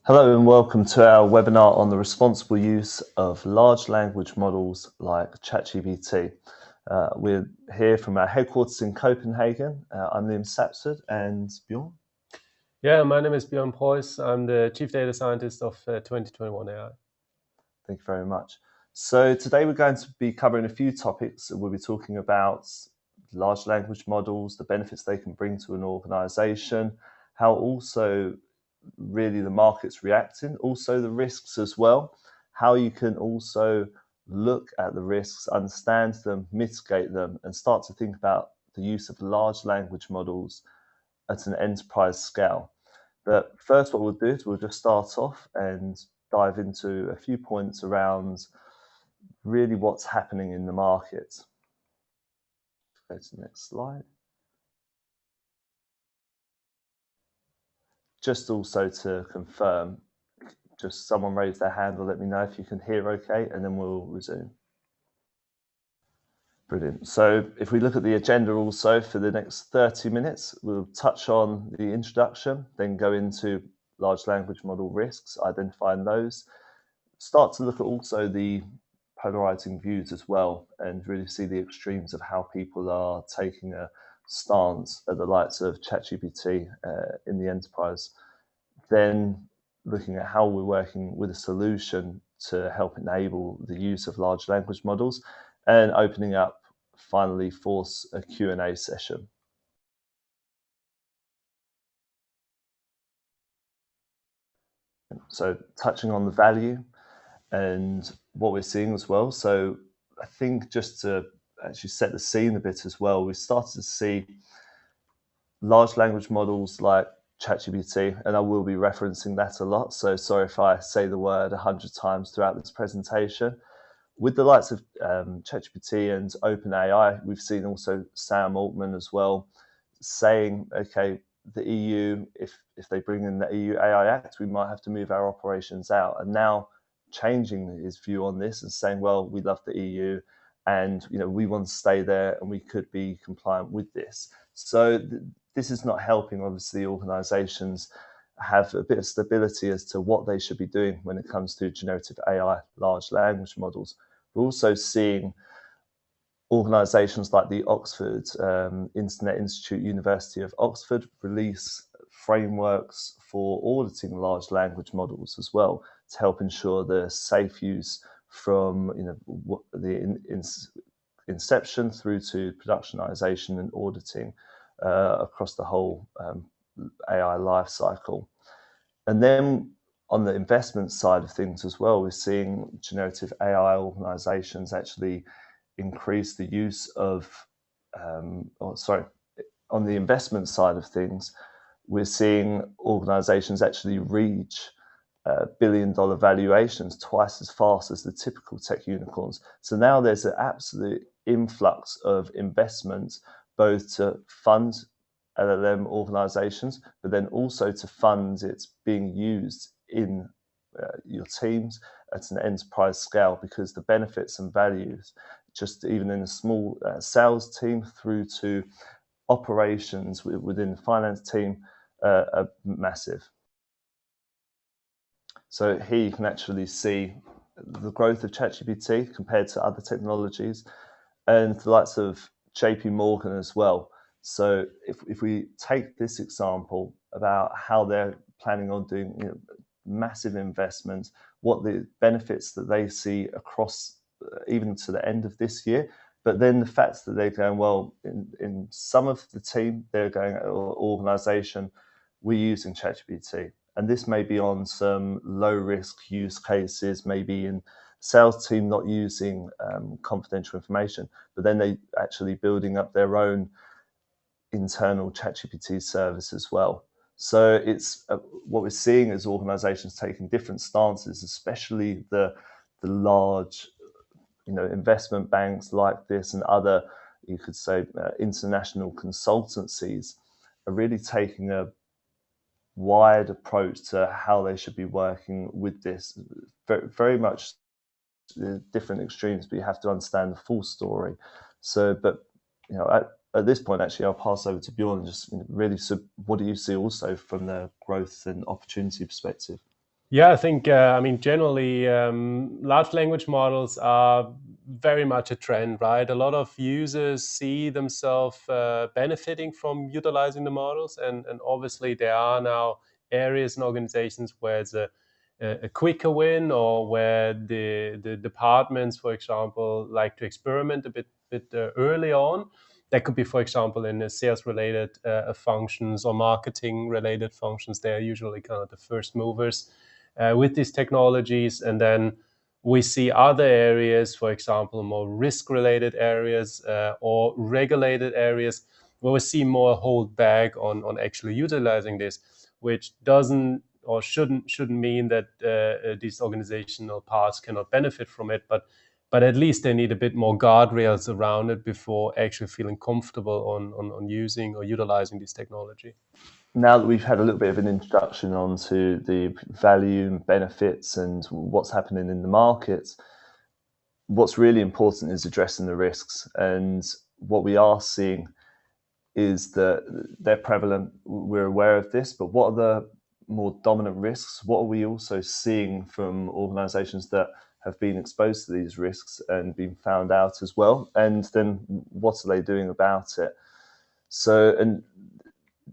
Hello and welcome to our webinar on the responsible use of large language models like ChatGPT. We're here from our headquarters in Copenhagen. I'm Liam Sapsford and Bjorn. Yeah, my name is Bjorn Preuss. I'm the Chief Data Scientist of 2021 AI. Thank you very much. So today we're going to be covering a few topics. We'll be talking about large language models, the benefits they can bring to an organization, how also really the market's reacting, also the risks as well, how you can also look at the risks, understand them, mitigate them, and start to think about the use of large language models at an enterprise scale. But first, what we'll do is we'll just start off and dive into a few points around really what's happening in the market. Go to the next slide. Just also to confirm, just someone raise their hand or let me know if you can hear okay, and then we'll resume. Brilliant. So if we look at the agenda also for the next 30 minutes, we'll touch on the introduction, then go into large language model risks, identifying those, start to look at also the polarizing views as well, and really see the extremes of how people are taking a stance at the likes of ChatGPT in the enterprise. Then looking at how we're working with a solution to help enable the use of large language models, and opening up finally for a Q&A session. So touching on the value and what we're seeing as well. So I think just to actually set the scene a bit as well, we started to see large language models like ChatGPT, and I will be referencing that a lot, so sorry if I say the word 100 times throughout this presentation. With the likes of ChatGPT and OpenAI, we've seen also Sam Altman as well saying, okay, the EU, if they bring in the EU AI Act, we might have to move our operations out. And now changing his view on this and saying, well, we love the EU and we want to stay there and we could be compliant with this. So this is not helping, obviously, organizations have a bit of stability as to what they should be doing when it comes to generative AI, large language models. We're also seeing organizations like the Oxford Internet Institute, University of Oxford, release frameworks for auditing large language models as well to help ensure the safe use from the inception through to productionization and auditing across the whole AI life cycle. And then on the investment side of things as well, we're seeing generative AI organizations actually increase the use of, on the investment side of things, we're seeing organizations actually reach billion-dollar valuations twice as fast as the typical tech unicorns. So now there's an absolute influx of investment, both to fund LLM organizations, but then also to fund its being used in your teams at an enterprise scale, because the benefits and values, just even in a small sales team through to operations within the finance team, are massive. So here you can actually see the growth of ChatGPT compared to other technologies, and the likes of JP Morgan as well. So if we take this example about how they're planning on doing massive investments, what the benefits that they see across even to the end of this year, but then the fact that they're going, well, in some of the team, they're going, or organization, we're using ChatGPT. And this may be on some low risk use cases, maybe in sales team not using confidential information, but then they actually building up their own internal ChatGPT service as well. So it's what we're seeing is organizations taking different stances, especially the large investment banks like this and other, you could say, international consultancies are really taking a wide approach to how they should be working with this. Very, very much different extremes, but you have to understand the full story. So, but at this point, actually, I'll pass over to Bjorn. Just really, so what do you see also from the growth and opportunity perspective? Yeah, I think, I mean, generally, large language models are very much a trend, right? A lot of users see themselves benefiting from utilizing the models. And obviously, there are now areas and organizations where it's a quicker win, or where the departments, for example, like to experiment a bit early on. That could be, for example, in sales related functions or marketing related functions. They are usually kind of the first movers with these technologies. And then we see other areas, for example, more risk related areas or regulated areas, where we see more hold back on actually utilizing this, which doesn't or shouldn't mean that these organizational parts cannot benefit from it, but at least they need a bit more guardrails around it before actually feeling comfortable on using or utilizing this technology. Now that we've had a little bit of an introduction onto the value and benefits and what's happening in the markets, what's really important is addressing the risks. And what we are seeing is that they're prevalent. We're aware of this, but what are the more dominant risks? What are we also seeing from organizations that have been exposed to these risks and been found out as well? And then what are they doing about it? So, and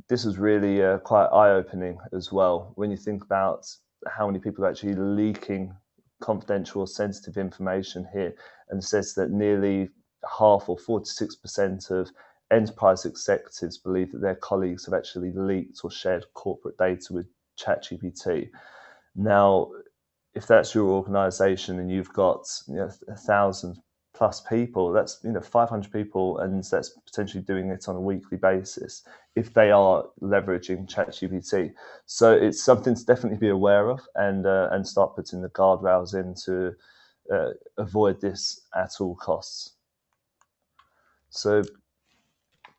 this is really quite eye-opening as well when you think about how many people are actually leaking confidential or sensitive information here, and it says that nearly half, or 46% of enterprise executives believe that their colleagues have actually leaked or shared corporate data with ChatGPT. Now, if that's your organization and you've got 1,000 plus people, that's 500 people, and that's potentially doing it on a weekly basis if they are leveraging ChatGPT. So it's something to definitely be aware of, and start putting the guardrails in to avoid this at all costs. So,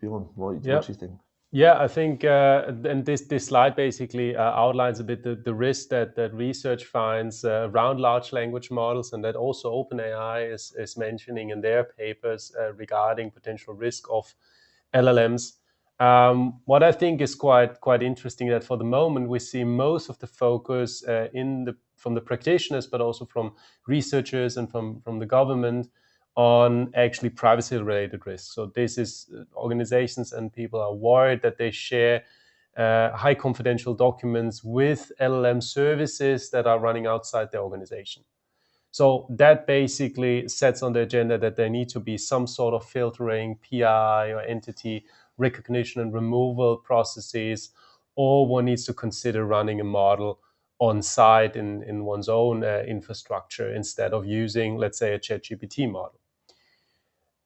Bjorn, what Yeah. do you think? Yeah, I think, and this slide basically outlines a bit the risk that research finds around large language models, and that also OpenAI is mentioning in their papers regarding potential risk of LLMs. What I think is quite interesting, that for the moment we see most of the focus from the practitioners, but also from researchers and from the government, on actually privacy related risks. So this is organizations and people are worried that they share high confidential documents with LLM services that are running outside their organization. So that basically sets on the agenda that there need to be some sort of filtering, PI or entity recognition and removal processes, or one needs to consider running a model on site in one's own infrastructure instead of using, let's say, a ChatGPT model.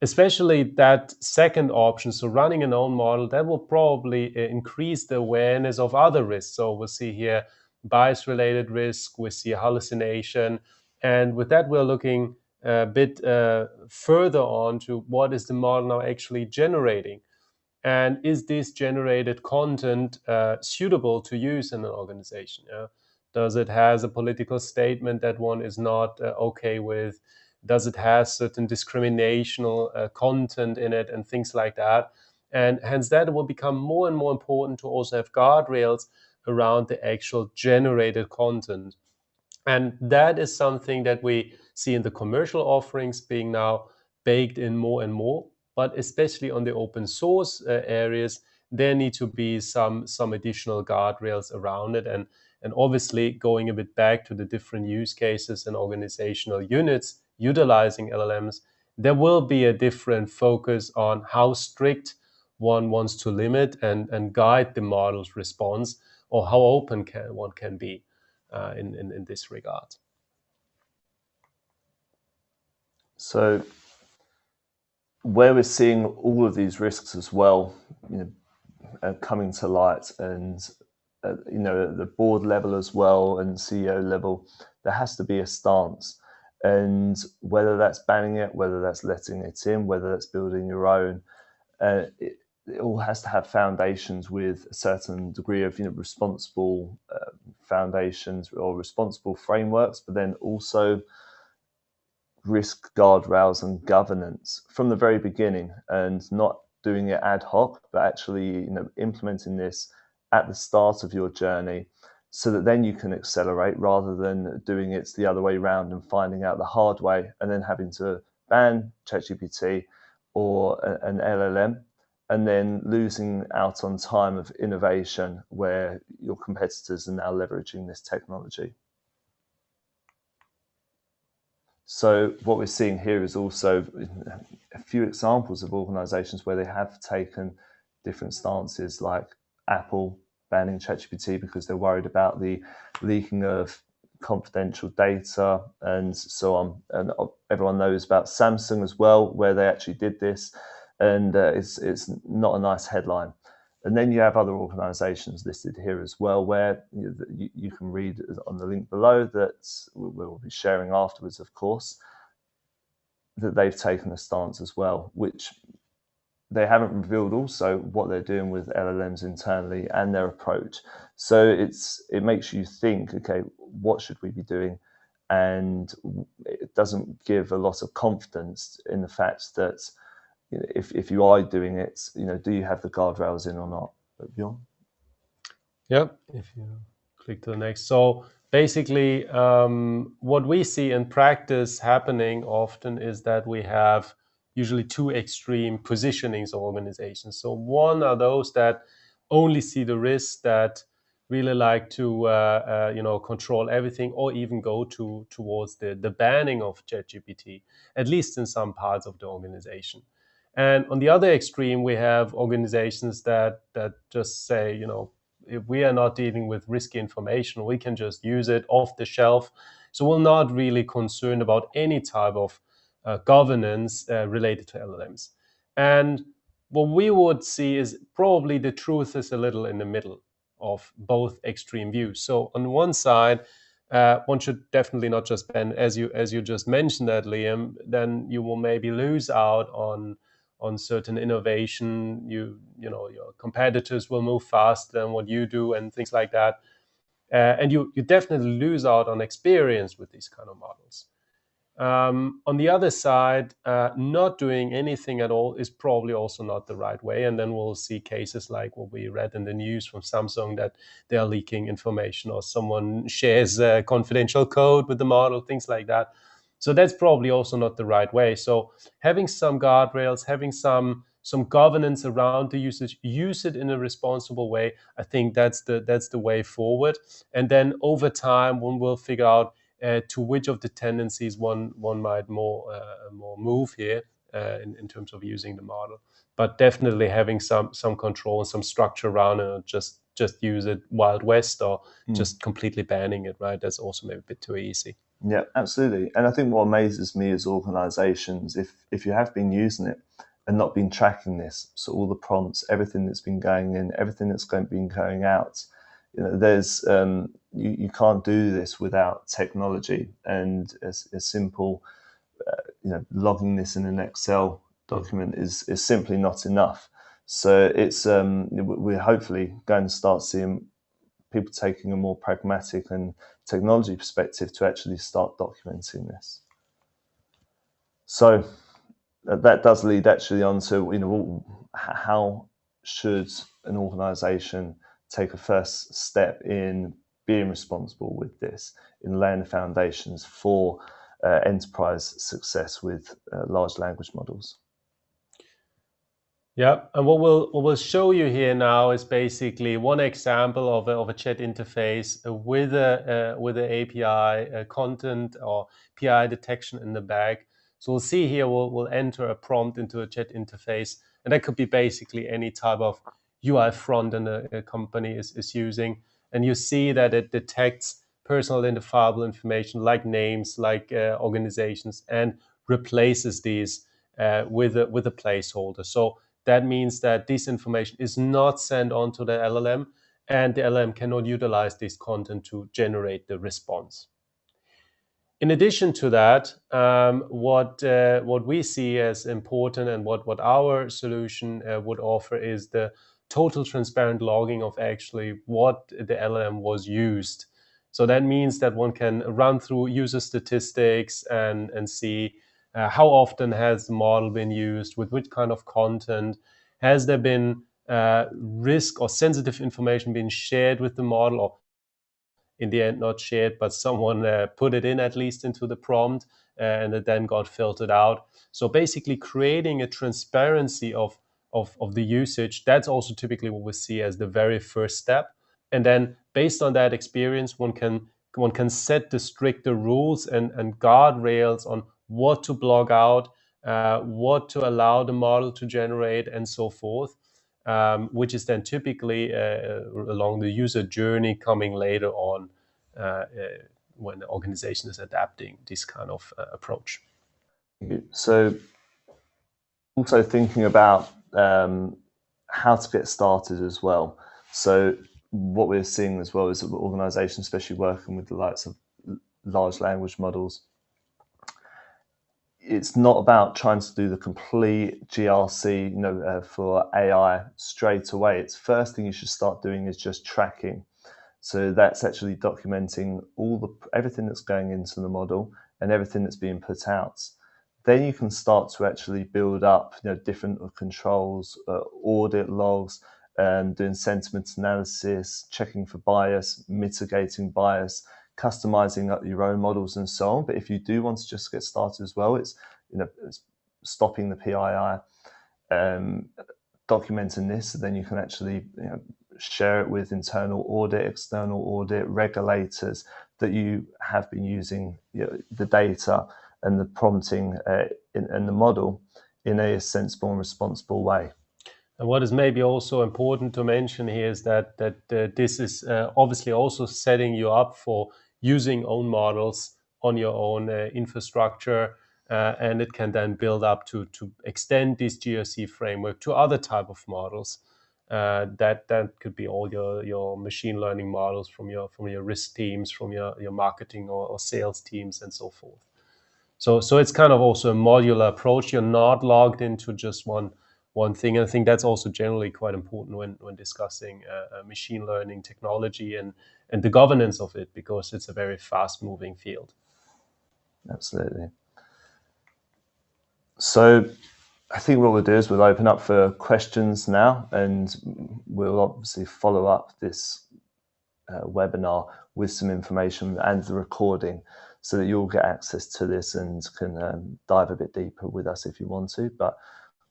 Especially that second option, so running an own model, that will probably increase the awareness of other risks. So we'll see here bias related risk, we see hallucination. And with that, we're looking a bit further on to what is the model now actually generating. And is this generated content suitable to use in an organization? Does it has a political statement that one is not okay with? Does it has certain discriminational content in it and things like that? And hence that will become more and more important to also have guardrails around the actual generated content. And that is something that we see in the commercial offerings being now baked in more and more. But especially on the open source areas, there need to be some additional guardrails around it. And obviously, going a bit back to the different use cases and organizational units utilizing LLMs, there will be a different focus on how strict one wants to limit and guide the model's response, or how open one can be in this regard. So, where we're seeing all of these risks as well, coming to light, and at the board level as well and CEO level, there has to be a stance. And whether that's banning it, whether that's letting it in, whether that's building your own, it all has to have foundations with a certain degree of responsible foundations or responsible frameworks, but then also risk guardrails and governance from the very beginning, and not doing it ad hoc, but actually implementing this at the start of your journey so that then you can accelerate rather than doing it the other way around and finding out the hard way and then having to ban ChatGPT or an LLM and then losing out on time of innovation where your competitors are now leveraging this technology. So what we're seeing here is also a few examples of organizations where they have taken different stances, like Apple banning ChatGPT because they're worried about the leaking of confidential data and so on. And everyone knows about Samsung as well, where they actually did this, and it's not a nice headline. And then you have other organizations listed here as well, where you can read on the link below that we'll be sharing afterwards, of course, that they've taken a stance as well, which they haven't revealed also what they're doing with LLMs internally and their approach. So it makes you think, okay, what should we be doing? And it doesn't give a lot of confidence in the fact that if you are doing it, do you have the guardrails in or not? Bjorn? Yep, if you click to the next. So basically, what we see in practice happening often is that we have usually two extreme positionings of organizations. So one are those that only see the risks, that really like to control everything, or even go towards the banning of ChatGPT, at least in some parts of the organization. And on the other extreme, we have organizations that just say, if we are not dealing with risky information, we can just use it off the shelf. So we're not really concerned about any type of governance related to LLMs. And what we would see is probably the truth is a little in the middle of both extreme views. So on one side, one should definitely not just ban, as you just mentioned that, Liam, then you will maybe lose out on certain innovation. Your competitors will move faster than what you do and things like that. And you definitely lose out on experience with these kind of models. On the other side, not doing anything at all is probably also not the right way. And then we'll see cases like what we read in the news from Samsung, that they are leaking information or someone shares confidential code with the model, things like that. So that's probably also not the right way. So having some guardrails, having some governance around the usage, use it in a responsible way. I think that's the way forward. And then over time, one will figure out to which of the tendencies one might more move here in terms of using the model. But definitely having some control and some structure around it, and just use it Wild West or just completely banning it, right? That's also maybe a bit too easy. Yeah, absolutely. And I think what amazes me is organizations, if you have been using it and not been tracking this, so all the prompts, everything that's been going in, everything that's been going out, there's you can't do this without technology. And as simple, logging this in an Excel document is simply not enough. So it's we're hopefully going to start seeing people taking a more pragmatic and technology perspective to actually start documenting this. So that does lead actually on to, how should an organization take a first step in being responsible with this, in laying the foundations for enterprise success with large language models. Yeah, and what we'll show you here now is basically one example of a chat interface with a API content or PI detection in the back. So we'll see here we'll enter a prompt into a chat interface, and that could be basically any type of UI front end a company is using. And you see that it detects personal identifiable information like names, like organizations, and replaces these with a placeholder. So that means that this information is not sent on to the LLM, and the LLM cannot utilize this content to generate the response. In addition to that, what we see as important and what our solution would offer is the total transparent logging of actually what the LLM was used. So that means that one can run through user statistics and see how often has the model been used, with which kind of content, has there been risk or sensitive information being shared with the model, or in the end not shared, but someone put it in at least into the prompt, and it then got filtered out. So basically creating a transparency of the usage, that's also typically what we see as the very first step. And then based on that experience, one can set the stricter rules and guardrails on what to block out, what to allow the model to generate, and so forth, which is then typically along the user journey coming later on when the organization is adapting this kind of approach. So also thinking about how to get started as well. So what we're seeing as well is that organizations, especially working with the likes of large language models, it's not about trying to do the complete GRC, for AI straight away. It's first thing you should start doing is just tracking. So that's actually documenting everything that's going into the model and everything that's being put out. Then you can start to actually build up, different controls, audit logs, doing sentiment analysis, checking for bias, mitigating bias, customizing up your own models and so on. But if you do want to just get started as well, it's stopping the PII, documenting this, so then you can actually share it with internal audit, external audit, regulators that you have been using the data and the prompting and the model in a sensible and responsible way. And what is maybe also important to mention here is that this is obviously also setting you up for using own models on your own infrastructure, and it can then build up to extend this GRC framework to other type of models. That could be all your machine learning models from your risk teams, from your marketing or sales teams, and so forth. So it's kind of also a modular approach. You're not logged into just one thing. And I think that's also generally quite important when discussing machine learning technology and the governance of it, because it's a very fast-moving field. Absolutely. So I think what we'll do is we'll open up for questions now, and we'll obviously follow up this webinar with some information and the recording, so that you'll get access to this and can dive a bit deeper with us if you want to. But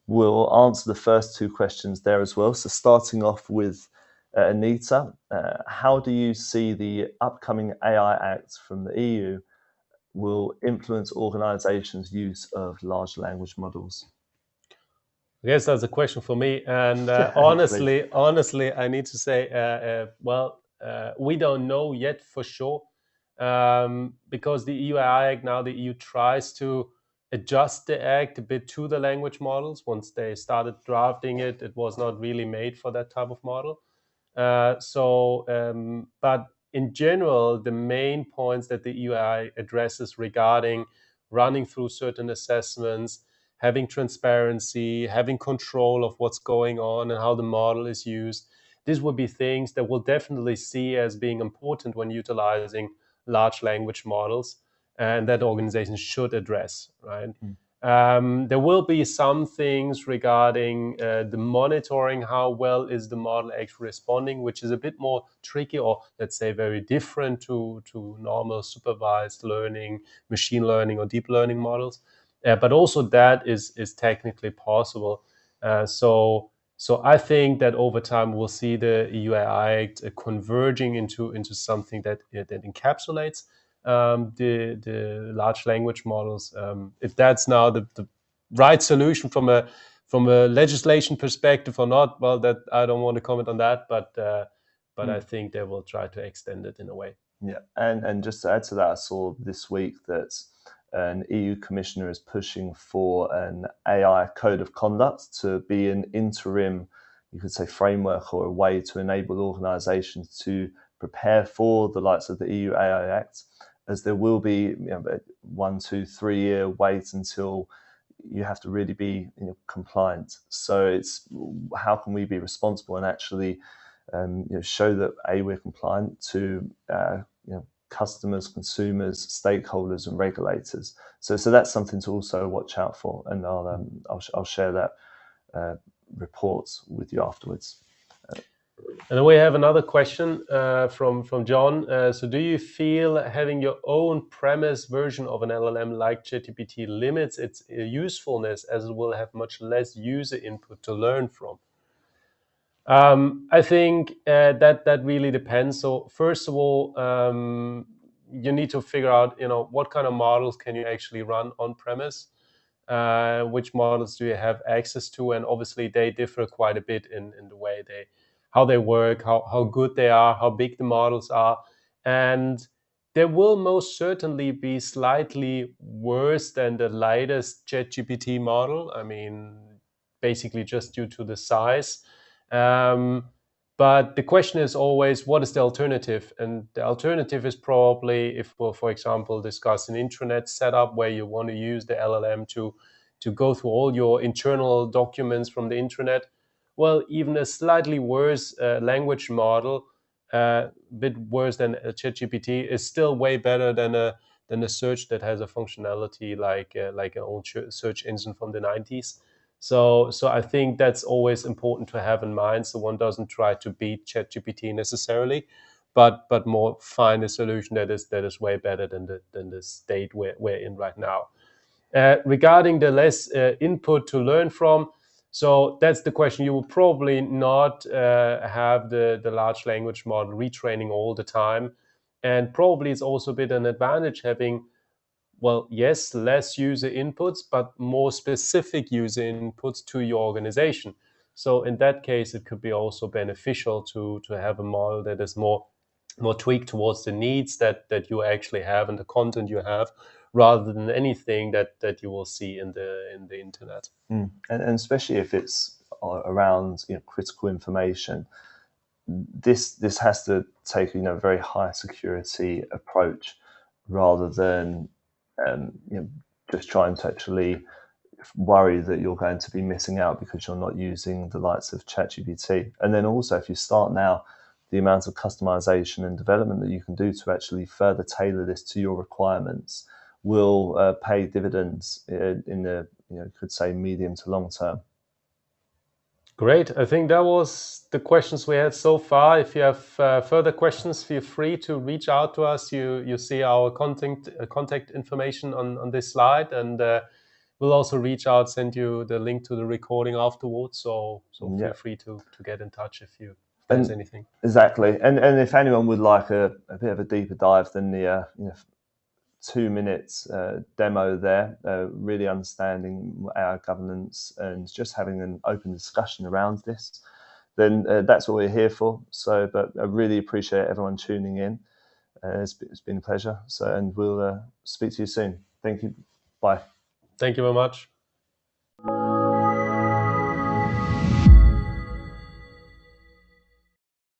we'll answer the first two questions there as well. So starting off with Anita, how do you see the upcoming AI Act from the EU will influence organizations' use of large language models? I guess that's a question for me. And honestly, I need to say, we don't know yet for sure, because the EU AI Act, now the EU tries to adjust the act a bit to the language models. Once they started drafting it, it was not really made for that type of model. But in general, the main points that the EU AI addresses regarding running through certain assessments, having transparency, having control of what's going on and how the model is used, these would be things that we'll definitely see as being important when utilizing large language models, and that organizations should address, right? There will be some things regarding the monitoring, how well is the model actually responding, which is a bit more tricky, or let's say very different to normal supervised learning, machine learning, or deep learning models. But also that is technically possible. So I think that over time we'll see the EU AI Act converging into something that encapsulates the large language models. If that's now the right solution from a legislation perspective or not, well, that I don't want to comment on that, but I think they will try to extend it in a way. Yeah, and just to add to that, I saw this week that an EU commissioner is pushing for an AI code of conduct to be an interim, you could say, framework or a way to enable organizations to prepare for the likes of the EU AI Act, as there will be a 1, 2, 3 year wait until you have to really be compliant. So it's how can we be responsible and actually show that we're compliant to customers, consumers, stakeholders, and regulators. So that's something to also watch out for, and I'll share that report with you afterwards. And then we have another question from John. So, do you feel having your own premise version of an LLM like ChatGPT limits its usefulness, as it will have much less user input to learn from? I think that really depends. So, first of all, you need to figure out, what kind of models can you actually run on premise. Which models do you have access to, and obviously they differ quite a bit in the way how they work, how good they are, how big the models are, and there will most certainly be slightly worse than the latest ChatGPT model. I mean, basically just due to the size. um, but the question is always, what is the alternative? And the alternative is probably, if we'll, for example, discuss an intranet setup where you want to use the LLM to go through all your internal documents from the intranet. Well, even a slightly worse language model, a bit worse than a ChatGPT, is still way better than a search that has a functionality like an old search engine from the 90s. So I think that's always important to have in mind. So one doesn't try to beat ChatGPT necessarily, but more find a solution that is way better than the state we're in right now. Regarding the less input to learn from, so that's the question. You will probably not have the large language model retraining all the time, and probably it's also a bit an advantage having, well, yes, less user inputs, but more specific user inputs to your organization. So in that case, it could be also beneficial to have a model that is more tweaked towards the needs that you actually have and the content you have, rather than anything that you will see in the internet. And especially if it's around critical information, this has to take a very high security approach rather than just trying to actually worry that you're going to be missing out because you're not using the likes of ChatGPT. And then also, if you start now, the amount of customization and development that you can do to actually further tailor this to your requirements will pay dividends in the could say medium to long term. Great. I think that was the questions we had so far. If you have further questions, feel free to reach out to us. You see our contact information on this slide, and we'll also reach out, send you the link to the recording afterwards. So feel free to get in touch if there's anything. Exactly. And if anyone would like a bit of a deeper dive than the 2 minutes demo there, really understanding our governance and just having an open discussion around this, then that's what we're here for. So, but I really appreciate everyone tuning in. It's been a pleasure. So, and we'll speak to you soon. Thank you. Bye. Thank you very much.